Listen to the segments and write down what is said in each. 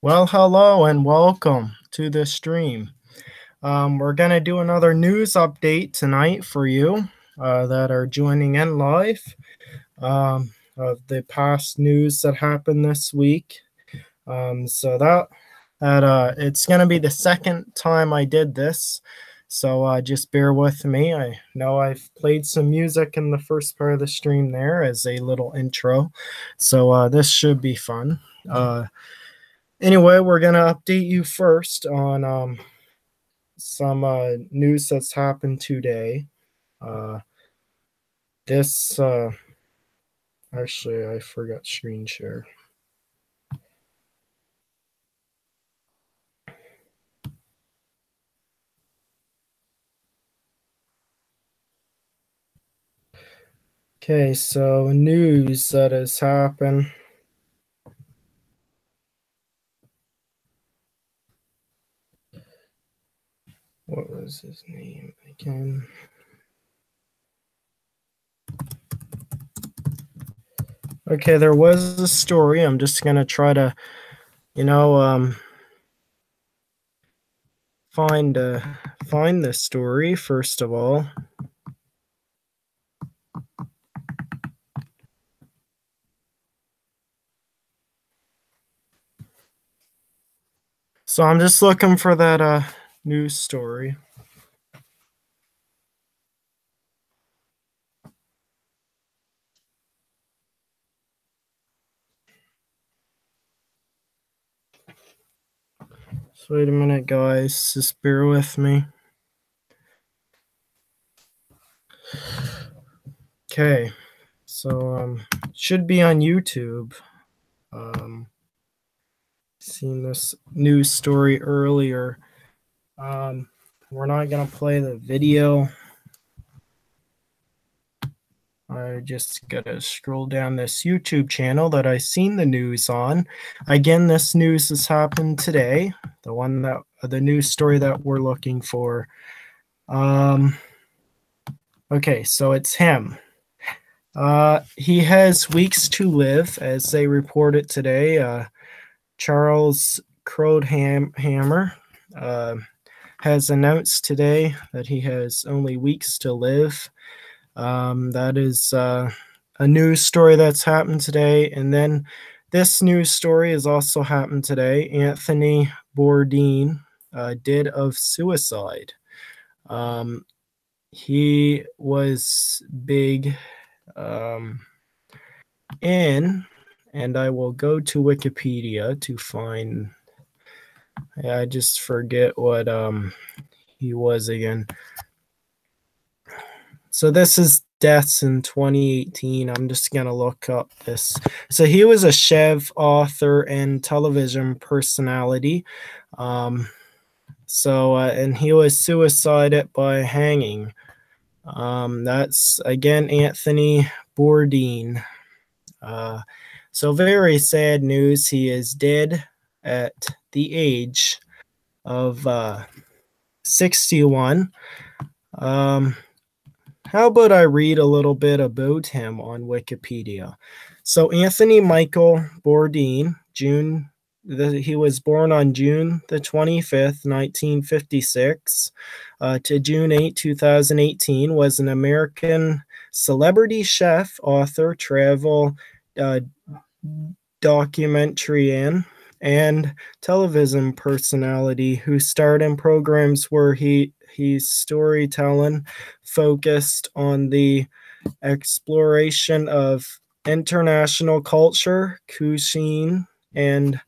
Well, hello and welcome to this stream. We're going to do another news update tonight for you that are joining in live of the past news that happened this week. So it's going to be the second time I did this. So just bear with me. I know I've played some music in the first part of the stream there as a little intro. So this should be fun. Anyway, we're going to update you first on some news that's happened today. This Actually, I forgot screen share. Okay, so news that has happened. What was his name again? Okay, there was a story. I'm just gonna try to, find this story first of all. So I'm just looking for that news story. So wait a minute, guys. Just bear with me. Okay, so should be on YouTube. Seen this news story earlier. We're not gonna play the video. I just gotta scroll down this YouTube channel that I seen the news on. Again, this news has happened today. The news story that we're looking for. Okay, so it's him. He has weeks to live, as they reported today. Charles Crowdhammer has announced today that he has only weeks to live. That is a news story that's happened today. And then this news story has also happened today. Anthony Bourdain did of suicide. He was big and I will go to Wikipedia to find. I just forget what he was again. So this is deaths in 2018. I'm just gonna look up this. So he was a chef, author, and television personality. And he was suicided by hanging. That's again Anthony Bourdain. So very sad news. He is dead at the age of 61. How about I read a little bit about him on Wikipedia? So Anthony Michael Bourdain, he was born on June the 25th, 1956 to June 8, 2018, was an American celebrity chef, author, travel documentarian, and television personality who starred in programs where he's storytelling focused on the exploration of international culture, cuisine, and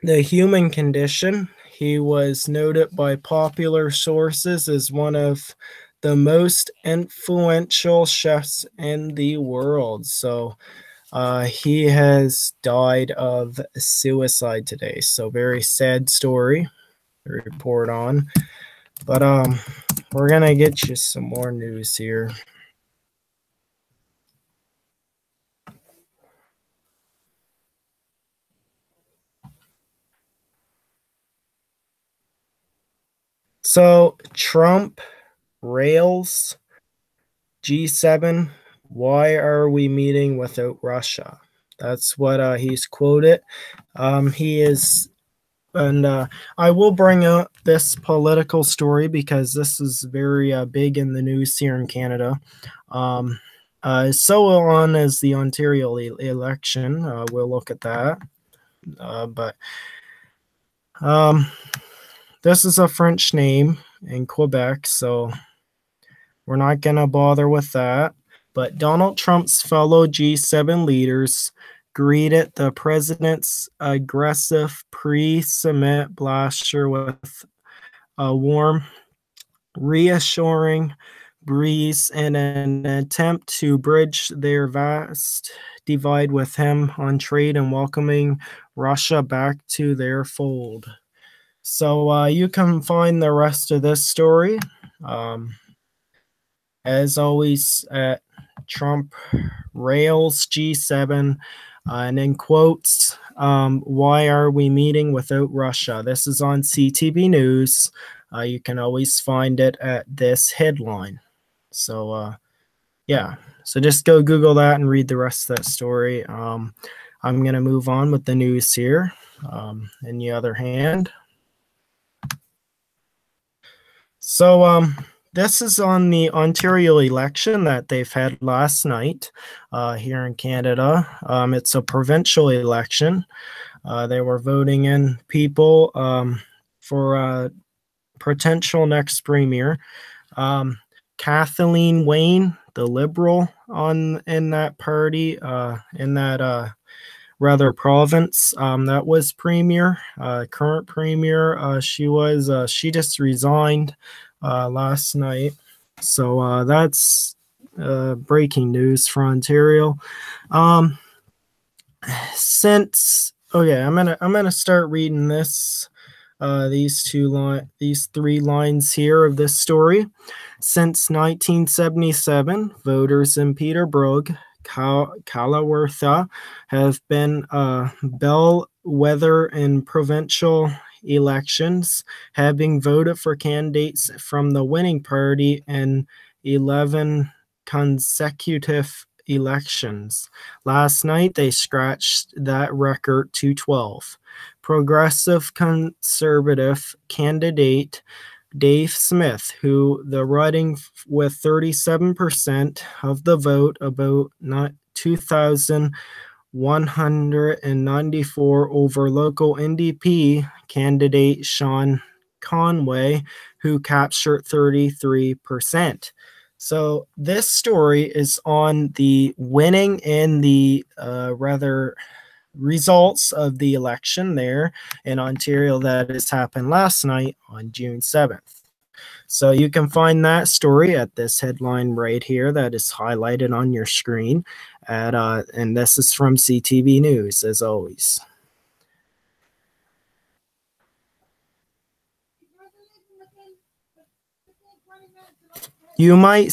the human condition. He was noted by popular sources as one of the most influential chefs in the world. So he has died of suicide today. So very sad story to report on. But we're gonna get you some more news here. So Trump rails G7. Why are we meeting without Russia? That's what he's quoted. He is, and I will bring up this political story because this is very big in the news here in Canada. So on as the Ontario election, we'll look at that. But this is a French name in Quebec, so we're not going to bother with that. But Donald Trump's fellow G7 leaders greeted the president's aggressive pre-summit bluster with a warm, reassuring breeze in an attempt to bridge their vast divide with him on trade and welcoming Russia back to their fold. So you can find the rest of this story, um, as always, at Trump Rails G7. And in quotes, why are we meeting without Russia? This is on CTV News. You can always find it at this headline. So, yeah. So just go Google that and read the rest of that story. I'm going to move on with the news here. In the other hand, so this is on the Ontario election that they've had last night here in Canada. It's a provincial election. They were voting in people for potential next premier. Kathleen Wayne, the Liberal in that party, in that rather province, that was premier. Current premier, she just resigned last night. So that's breaking news for Ontario. I'm gonna start reading these three lines here of this story. Since 1977, voters in Peterborough, Kawartha have been bellwether in provincial elections, having voted for candidates from the winning party in 11 consecutive elections. Last night, they scratched that record to 12. Progressive Conservative candidate Dave Smith, who the riding with 37% of the vote, about 2,194 over local NDP candidate Sean Conway, who captured 33%. So this story is on the winning in the rather results of the election there in Ontario that has happened last night on June 7th. So you can find that story at this headline right here that is highlighted on your screen. And this is from CTV News, as always. You might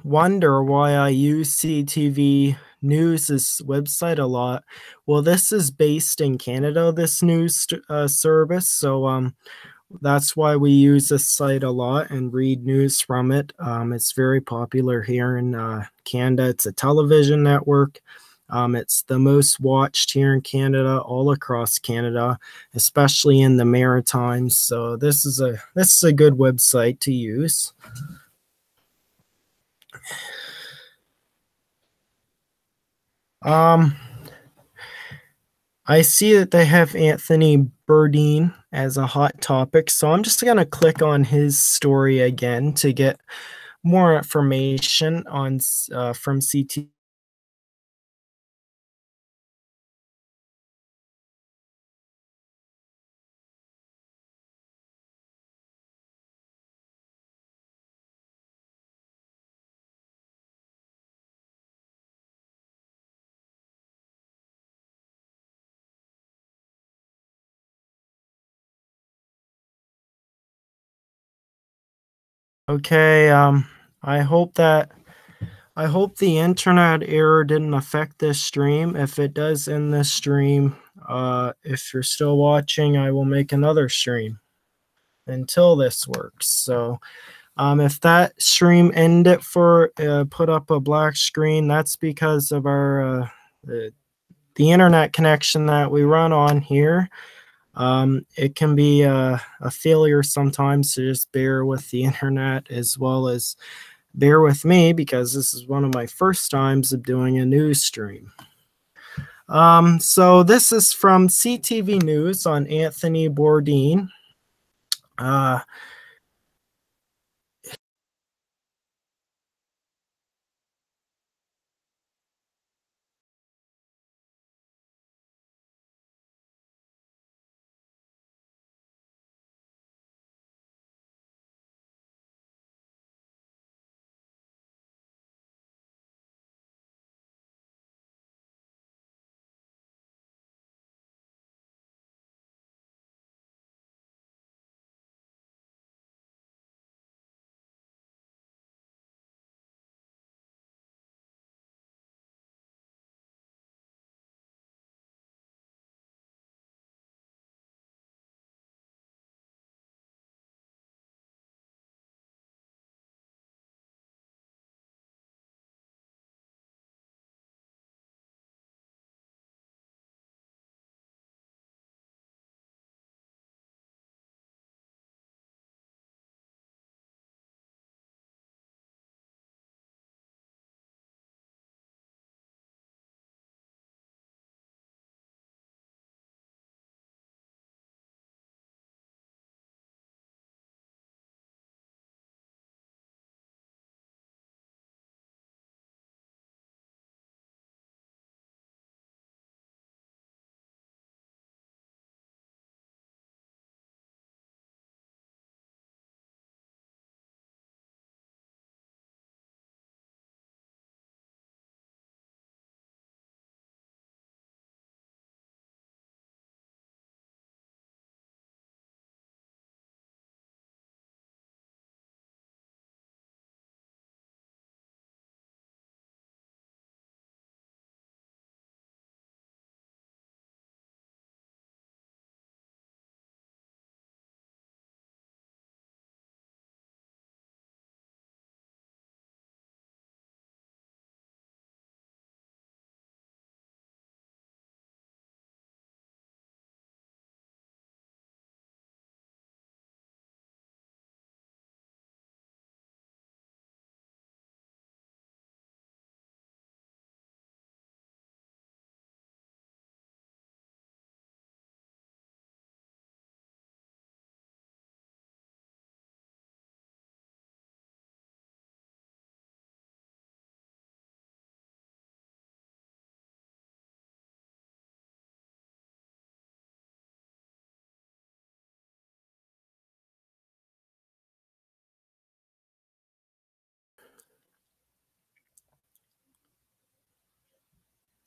wonder why I use CTV News' website a lot. Well, this is based in Canada, this news service. So that's why we use this site a lot and read news from it. It's very popular here in Canada. It's a television network. It's the most watched here in Canada, all across Canada, especially in the Maritimes. So this is a good website to use. I see that they have Anthony Bourdain as a hot topic, so I'm just gonna click on his story again to get more information on from CT. Okay, I hope the internet error didn't affect this stream. If it does in this stream, if you're still watching, I will make another stream until this works. So if that stream ended for put up a black screen, that's because of our the internet connection that we run on here. It can be a failure sometimes, so just bear with the internet as well as bear with me because this is one of my first times of doing a news stream. So this is from CTV News on Anthony Bourdain.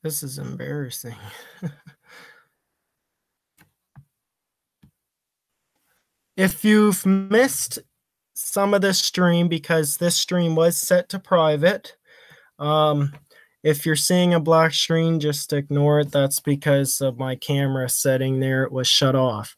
This is embarrassing. If you've missed some of the stream, because this stream was set to private, if you're seeing a black screen, just ignore it. That's because of my camera setting there. It was shut off.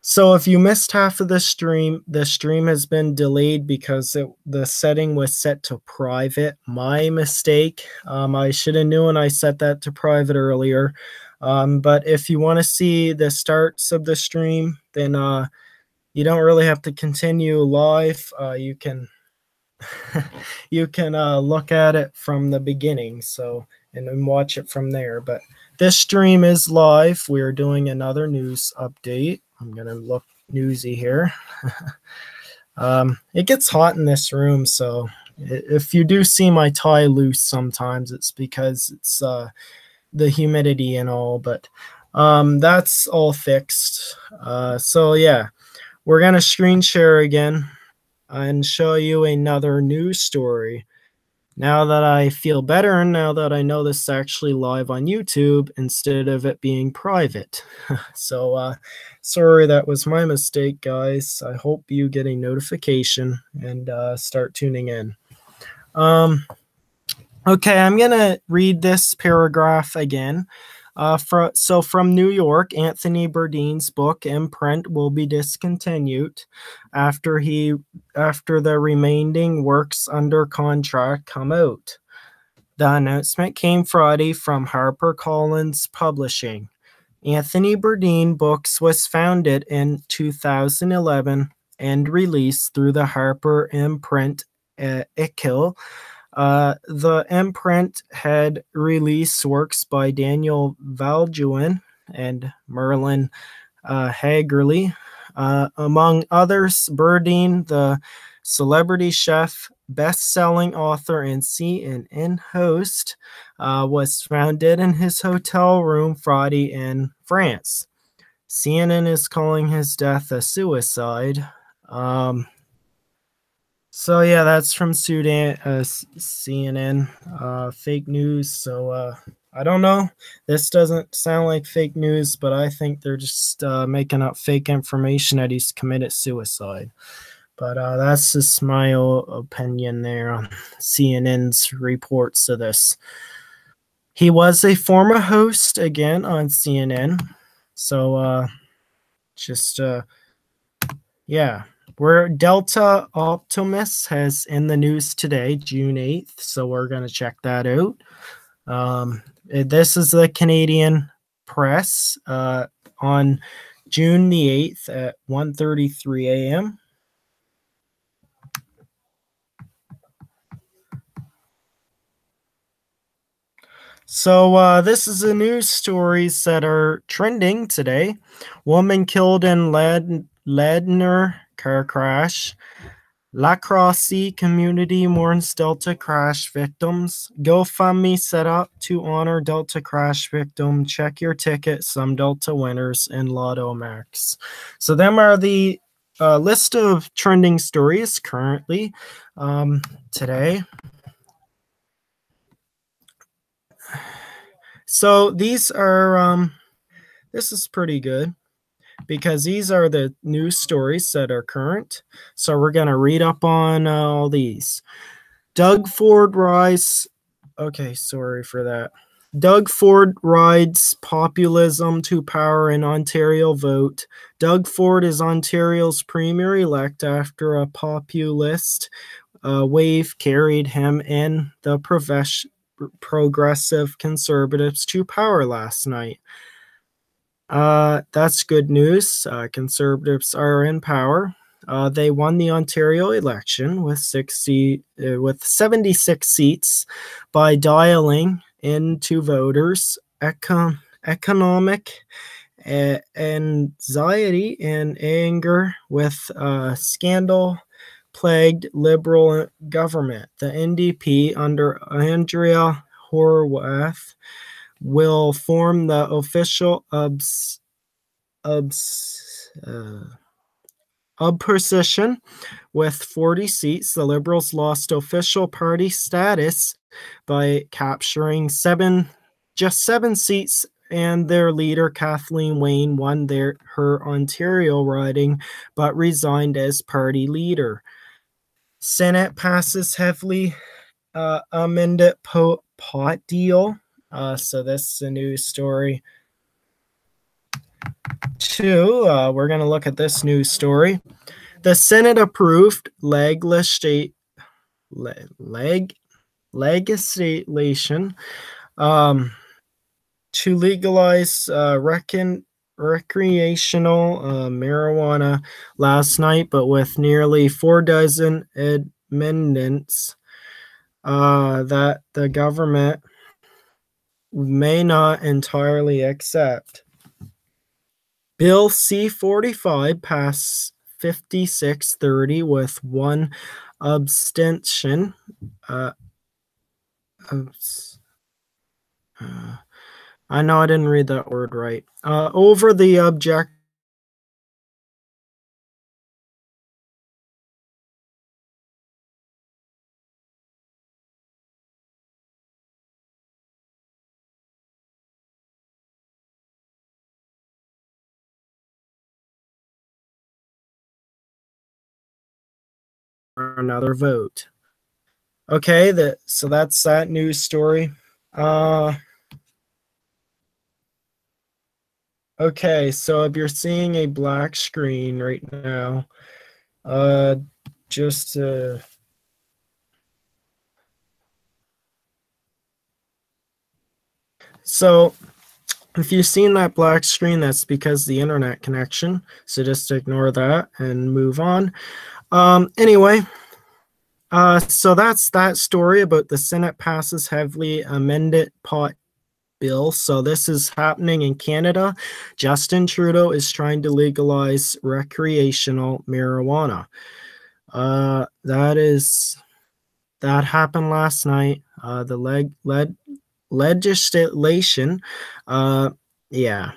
So if you missed half of the stream has been delayed because the setting was set to private. My mistake. I should have known I set that to private earlier. But if you want to see the starts of the stream, then you don't really have to continue live. You can you can look at it from the beginning, so and then watch it from there. But this stream is live. We're doing another news update. I'm gonna look newsy here. It gets hot in this room, so if you do see my tie loose sometimes, it's because it's the humidity and all. But that's all fixed. So yeah, we're gonna screen share again and show you another news story. Now that I feel better, and now that I know this is actually live on YouTube instead of it being private. So sorry, that was my mistake, guys. I hope you get a notification and start tuning in. Okay, I'm gonna read this paragraph again. From New York, Anthony Bourdain's book Imprint will be discontinued after the remaining works under contract come out. The announcement came Friday from HarperCollins Publishing. Anthony Bourdain Books was founded in 2011 and released through the Harper Imprint IKIL. The imprint had released works by Daniel Valjoen and Merlin Hagerly. Among others, Bourdain, the celebrity chef, best-selling author, and CNN host, was founded in his hotel room Friday in France. CNN is calling his death a suicide. So yeah, that's from CNN, fake news. So I don't know. This doesn't sound like fake news, but I think they're just making up fake information that he's committed suicide. But that's just my opinion there on CNN's reports of this. He was a former host again on CNN. So yeah. Where Delta Optimus has in the news today, June 8th. So we're going to check that out. This is the Canadian Press on June the 8th at 1:33 a.m. So this is the news stories that are trending today. Woman killed in Ladner car crash. La Crosse community mourns Delta crash victims. GoFundMe set up to honor Delta crash victim. Check your ticket. Some Delta winners in Lotto Max. So them are the list of trending stories currently today. So these are this is pretty good, because these are the news stories that are current. So we're going to read up on all these. Doug Ford rides. Okay, sorry for that. Doug Ford rides populism to power in Ontario vote. Doug Ford is Ontario's premier-elect after a populist wave carried him and the progressive Conservatives to power last night. That's good news. Conservatives are in power. They won the Ontario election with 76 seats by dialing into voters. Economic anxiety and anger with scandal-plagued Liberal government. The NDP under Andrea Horwath will form the official opposition with 40 seats. The Liberals lost official party status by capturing 7 just 7 seats, and their leader, Kathleen Wayne, won her Ontario riding but resigned as party leader. Senate passes heavily amended pot deal. So this is a news story. Two, we're going to look at this news story. The Senate approved legislation to legalize recreational marijuana last night, but with nearly 4 dozen amendments that the government may not entirely accept. Bill C-45 passed 56-30 with one abstention. I know I didn't read that word right. Over the object. Another vote. Okay, so that's that news story. Okay, so if you're seeing a black screen right now, just so if you've seen that black screen, that's because the internet connection. So just ignore that and move on. Anyway, so that's that story about the Senate passes heavily amended pot bill. So this is happening in Canada. Justin Trudeau is trying to legalize recreational marijuana. That happened last night. The legislation, yeah,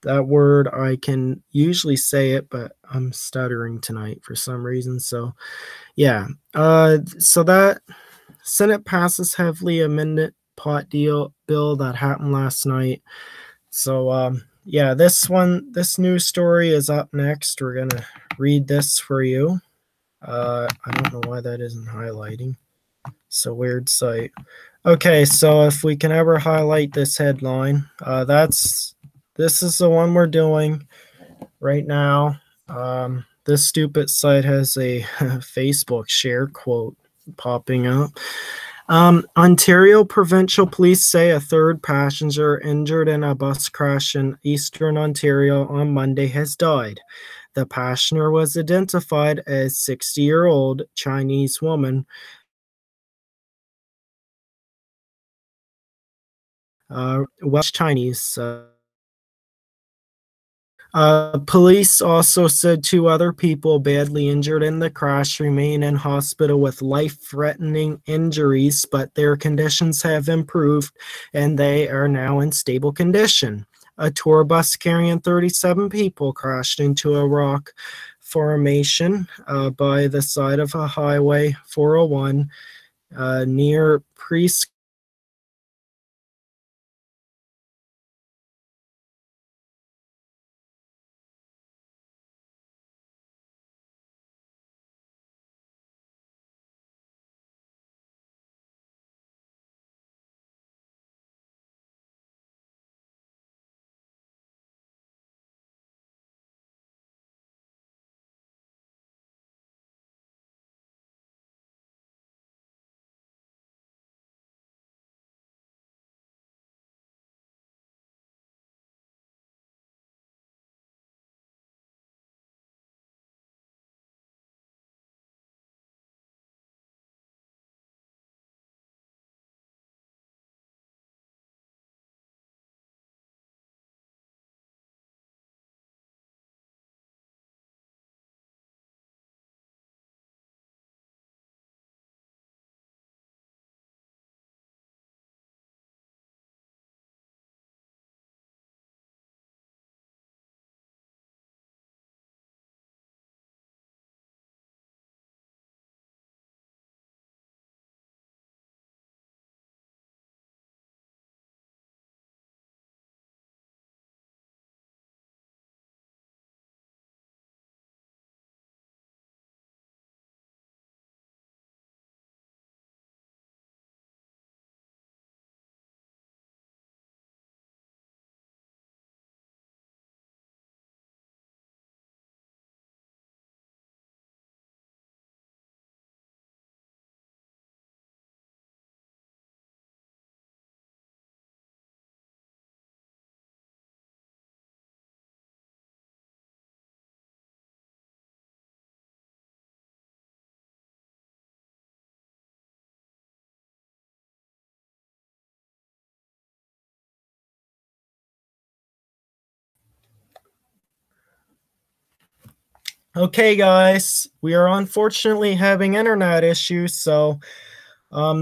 that word I can usually say it, but I'm stuttering tonight for some reason. So yeah, so that Senate passes heavily amended pot bill that happened last night. So yeah, this news story is up next. We're gonna read this for you. I don't know why that isn't highlighting. It's a weird site. Okay, so if we can ever highlight this headline, this is the one we're doing right now. This stupid site has a Facebook share quote popping up. Ontario provincial police say a third passenger injured in a bus crash in eastern Ontario on Monday has died. The passenger was identified as 60-year-old Chinese woman. Welsh Chinese. Police also said 2 other people badly injured in the crash remain in hospital with life-threatening injuries, but their conditions have improved and they are now in stable condition. A tour bus carrying 37 people crashed into a rock formation by the side of a highway 401 near Presque. Okay, guys, we are unfortunately having internet issues, so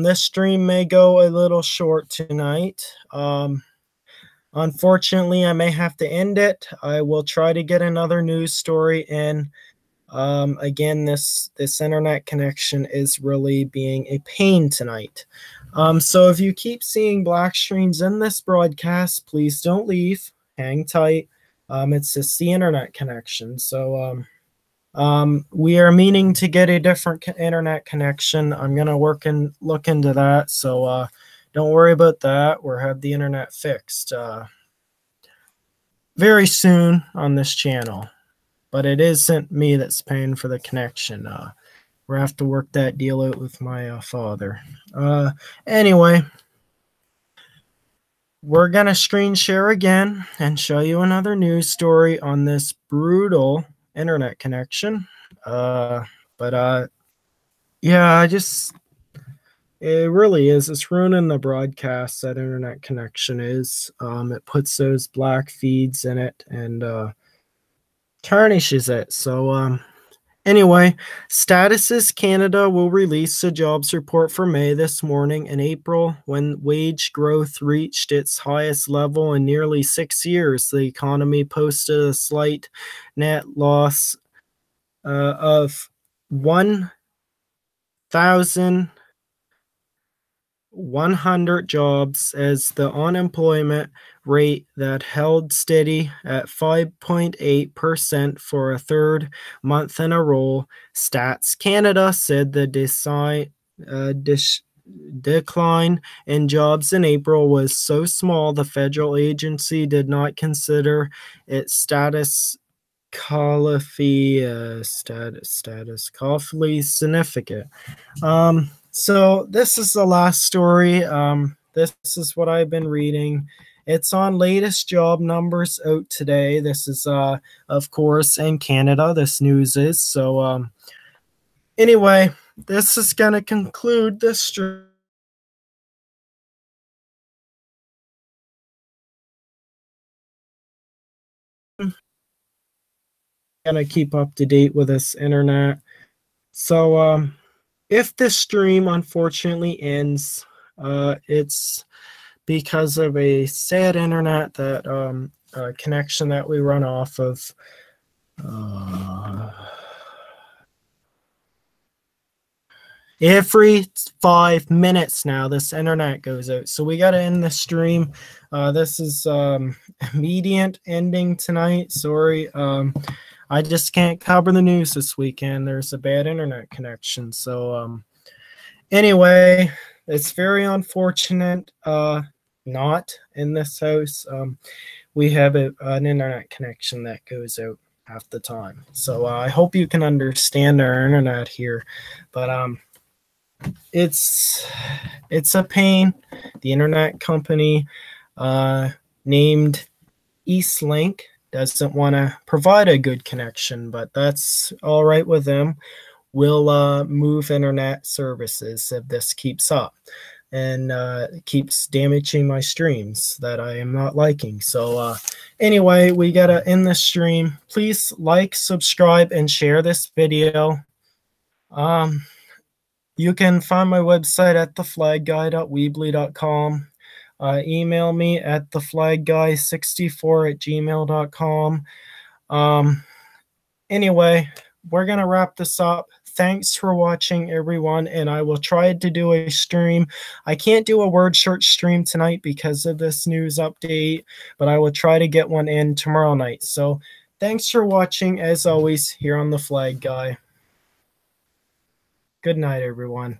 this stream may go a little short tonight. Unfortunately, I may have to end it. I will try to get another news story in. Again, this internet connection is really being a pain tonight. So if you keep seeing black screens in this broadcast, please don't leave. Hang tight. It's just the internet connection. So we are meaning to get a different internet connection. I'm gonna look into that. So don't worry about that. We'll have the internet fixed very soon on this channel. But it isn't me that's paying for the connection. We'll have to work that deal out with my father. Anyway, we're gonna screen share again and show you another news story on this brutal internet connection. Yeah, it really is. It's ruining the broadcast, that internet connection is. It puts those black feeds in it and tarnishes it. So anyway, Statuses Canada will release a jobs report for May this morning. In April, when wage growth reached its highest level in nearly 6 years, the economy posted a slight net loss of 1,100 jobs as the unemployment rate that held steady at 5.8% for a third month in a row. Stats Canada said the decline in jobs in April was so small the federal agency did not consider its status cautiously significant. So this is the last story. This is what I've been reading. It's on latest job numbers out today. This is of course in Canada, this news is. So anyway, this is gonna conclude this stream. Gonna keep up to date with this internet. So if this stream unfortunately ends, it's because of a sad internet that connection that we run off of. Every 5 minutes now, this internet goes out. So we got to end the stream. This is immediate ending tonight. Sorry. I just can't cover the news this weekend. There's a bad internet connection. So anyway, it's very unfortunate. Not in this house. We have an internet connection that goes out half the time. So I hope you can understand our internet here. But it's a pain. The internet company named Eastlink doesn't want to provide a good connection, but that's all right with them. We'll move internet services if this keeps up and keeps damaging my streams that I am not liking. So anyway, we gotta end the stream. Please like, subscribe, and share this video. You can find my website at theflagguy.weebly.com. Email me at theflagguy64@gmail.com. Anyway, we're going to wrap this up. Thanks for watching, everyone, and I will try to do a stream. I can't do a word search stream tonight because of this news update, but I will try to get one in tomorrow night. So thanks for watching, as always, here on The Flag Guy. Good night, everyone.